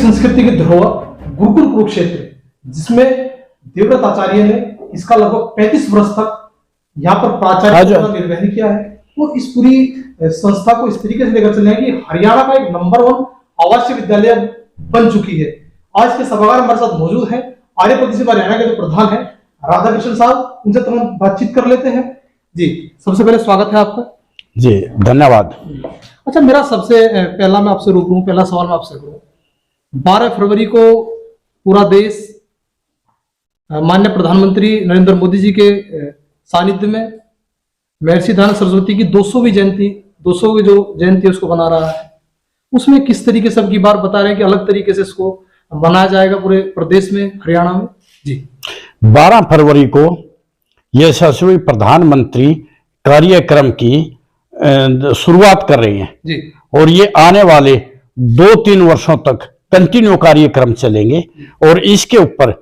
संस्कृति की धरोहर गुरुकुल कुरुक्षेत्र, जिसमें देवव्रत आचार्य ने इसका लगभग 35 वर्ष तक यहाँ पर प्राचार्य का निर्वहन किया है। तो इस पूरी संस्था को इस तरीके से लेकर चलना है कि हरियाणा का एक नंबर 1 आवासीय विद्यालय बन चुकी है। आज के सभागार हमारे साथ मौजूद है आर्य प्रतिष्ठित हरियाणा के जो प्रधान है राधाकृष्ण साहब, उनसे तो हम बातचीत कर लेते हैं। जी, सबसे पहले स्वागत है आपका। जी धन्यवाद। अच्छा, मेरा सबसे पहला मैं आपसे रूबरू पहला सवाल मैं आपसे करूं, 12 फरवरी को पूरा देश माननीय प्रधानमंत्री नरेंद्र मोदी जी के सानिध्य में महर्षि दयानंद सरस्वती की 200वीं जयंती 200वीं जो जयंती है उसको बना रहा है। उसमें किस तरीके से अब की बार बता रहे हैं कि अलग तरीके से इसको मनाया जाएगा पूरे प्रदेश में, हरियाणा में। जी, 12 फरवरी को यशस्वी प्रधानमंत्री कार्यक्रम की शुरुआत कर रही हैं जी, और ये आने वाले 2-3 वर्षों तक कंटिन्यू कार्यक्रम चलेंगे। और इसके ऊपर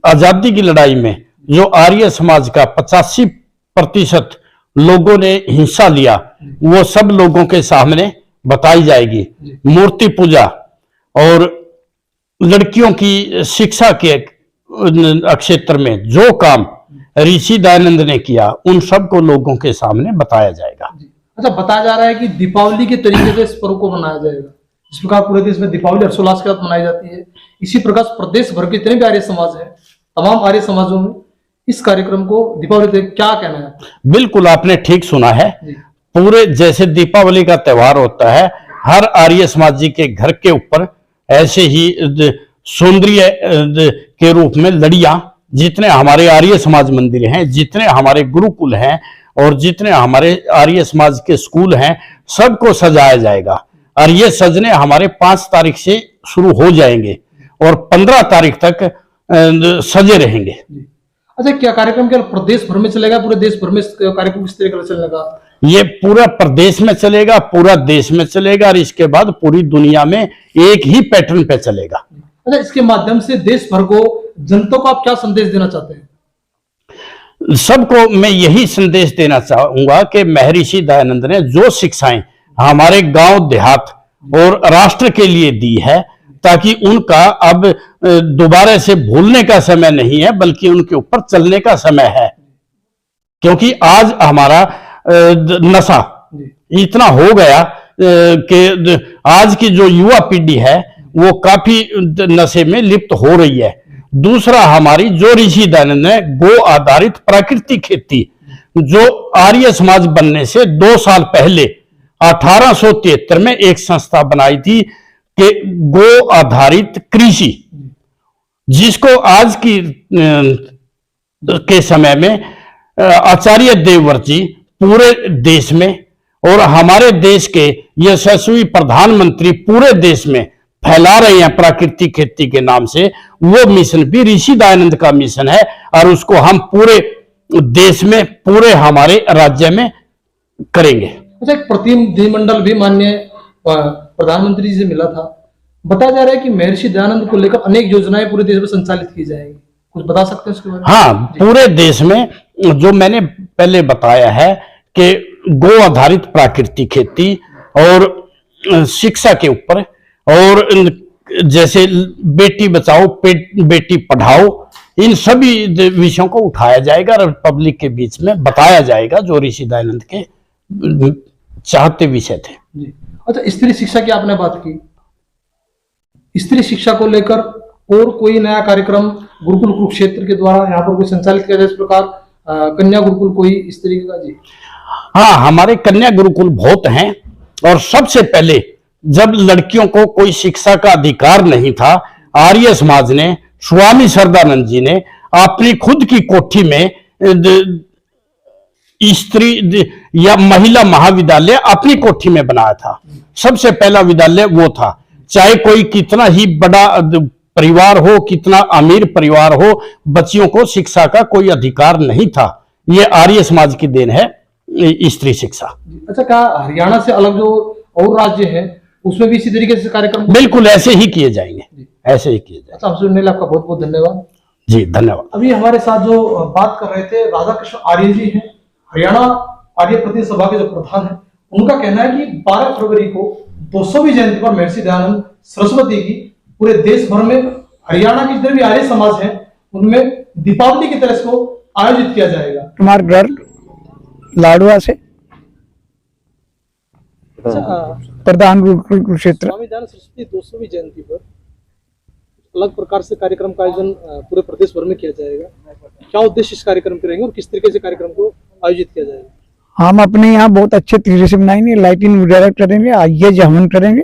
आजादी की लड़ाई में जो आर्य समाज का 85% लोगों ने हिस्सा लिया, वो सब लोगों के सामने बताई जाएगी। मूर्ति पूजा और लड़कियों की शिक्षा के क्षेत्र में जो काम ऋषि दयानंद ने किया, उन सब को लोगों के सामने बताया जाएगा। अच्छा, बताया जा रहा है कि दीपावली के तरीके से इस पर्व को मनाया जाएगा। जिस प्रकार पूरे देश में दीपावली हर्षोल्लास के साथ मनाई जाती है, इसी प्रकार प्रदेश भर के जितने भी आर्य समाज है, तमाम आर्य समाजों में इस कार्यक्रम को दीपावली क्या कहना है? बिल्कुल, आपने ठीक सुना है। पूरे जैसे दीपावली का त्योहार होता है, हर आर्य समाजी के घर के ऊपर ऐसे ही सौंदर्य के रूप में लड़ियां, जितने हमारे आर्य समाज मंदिर हैं, जितने हमारे गुरुकुल हैं और जितने हमारे आर्य समाज के स्कूल हैं, सबको सजाया जाएगा। और ये सजने हमारे 5 तारीख से शुरू हो जाएंगे और 15 तारीख तक सजे रहेंगे। अच्छा, क्या कार्यक्रम केवल प्रदेश भर में चलेगा, पूरे देश भर में कार्यक्रम किस तरीके से चलेगा? ये पूरा प्रदेश में चलेगा, पूरा देश में चलेगा और इसके बाद पूरी दुनिया में एक ही पैटर्न पे चलेगा। अच्छा, इसके माध्यम से देश भर को जनता को आप क्या संदेश देना चाहते हैं? सबको मैं यही संदेश देना चाहूंगा कि महर्षि दयानंद ने जो शिक्षाएं हमारे गांव देहात और राष्ट्र के लिए दी है, ताकि उनका अब दोबारा से भूलने का समय नहीं है, बल्कि उनके ऊपर चलने का समय है। क्योंकि आज हमारा नशा इतना हो गया कि आज की जो युवा पीढ़ी है वो काफी नशे में लिप्त हो रही है। दूसरा, हमारी जो ऋषि दयानंद ने गो आधारित प्राकृतिक खेती, जो आर्य समाज बनने से 2 साल पहले 1873 में एक संस्था बनाई थी कि गो आधारित कृषि, जिसको आज की के समय में आचार्य देवव्रत जी पूरे देश में और हमारे देश के यशस्वी प्रधानमंत्री पूरे देश में फैला रहे हैं प्राकृतिक खेती के नाम से। वो मिशन भी ऋषि दयानंद का मिशन है और उसको हम पूरे देश में, पूरे हमारे राज्य में करेंगे। अच्छा, एक प्रतिनिधिमंडल भी माननीय प्रधानमंत्री जी से मिला था। बताया जा रहा है कि महर्षि दयानंद को लेकर अनेक योजनाएं पूरे देश में संचालित की जाएंगी, कुछ बता सकते हैं इसके बारे में? हाँ, पूरे देश में जो मैंने पहले बताया है कि गो आधारित प्राकृतिक खेती और शिक्षा के ऊपर, और जैसे बेटी बचाओ बेटी पढ़ाओ, इन सभी विषयों को उठाया जाएगा और पब्लिक के बीच में बताया जाएगा, जो ऋषि दयानंद के चाहते विषय थे। जी। अच्छा, स्त्री शिक्षा की आपने बात की, स्त्री शिक्षा को लेकर और कोई नया कार्यक्रम गुरुकुल कुरुक्षेत्र के द्वारा यहाँ पर कोई संचालित किया जाए, इस प्रकार कन्या गुरुकुल कोई इस तरीके का? जी हाँ, हमारे कन्या गुरुकुल बहुत हैं। और सबसे पहले जब लड़कियों को कोई शिक्षा का अधिकार नहीं था, आर्य समाज ने, स्वामी श्रद्धानंद जी ने अपनी खुद की कोठी में स्त्री या महिला महाविद्यालय अपनी कोठी में बनाया था। सबसे पहला विद्यालय वो था। चाहे कोई कितना ही बड़ा परिवार हो, कितना अमीर परिवार हो, बच्चियों को शिक्षा का कोई अधिकार नहीं था। ये आर्य समाज की देन है, स्त्री शिक्षा। अच्छा, क्या हरियाणा से अलग जो और राज्य है उसमें भी इसी तरीके से कार्यक्रम? बिल्कुल ऐसे ही किए जाएंगे, ऐसे ही किए जाएंगे। अच्छा, हमसे सुनने आपका बहुत बहुत धन्यवाद। जी धन्यवाद। अभी हमारे साथ जो बात कर रहे थे राधाकृष्ण आर्य जी हैं, हरियाणा आर्य प्रतिनिधि सभा के जो प्रधान है। उनका कहना है कि 12 फरवरी को 200वीं जयंती पर महर्षि दयानंद सरस्वती की पूरे देश भर में हरियाणा के जितने भी आर्य समाज है उनमें दीपावली की तरह इसको आयोजित किया जाएगा। कुमार गर्ग लाडवा से प्रधान गुरुकुल कुरुक्षेत्र। स्वामी दयानंद सरस्वती 200वीं जयंती पर अलग प्रकार से कार्यक्रम का आयोजन पूरे प्रदेश भर में किया जाएगा। क्या उद्देश्य इस कार्यक्रम के रहेंगे और किस तरीके से कार्यक्रम को आयोजित किया जाएगा? हम अपने यहाँ बहुत अच्छे तरीके से मनाएंगे, लाइटिंग वगैरह करेंगे, आइए हवन करेंगे।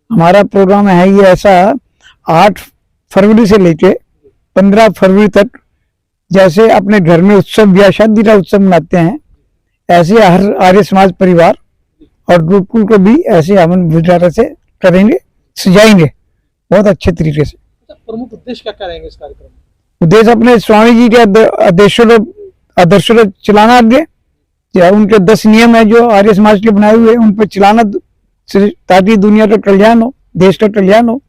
हमारा प्रोग्राम है ये ऐसा 8 फरवरी से लेके 15 फरवरी तक, जैसे अपने घर में उत्सव या शादी का उत्सव मनाते हैं ऐसे हर आर्य समाज परिवार और गुरुकुल को भी ऐसे हवन वगैरह से करेंगे, सजाएंगे बहुत अच्छे तरीके से। प्रमुख उद्देश्य क्या क्या रहेंगे इस कार्यक्रम में? उद्देश्य अपने स्वामी जी के आदर्शों को चलाना आगे, या उनके 10 नियम है जो आर्य समाज के बनाए हुए उन पर चलाना, ताकि दुनिया का कल्याण हो, देश का कल्याण हो।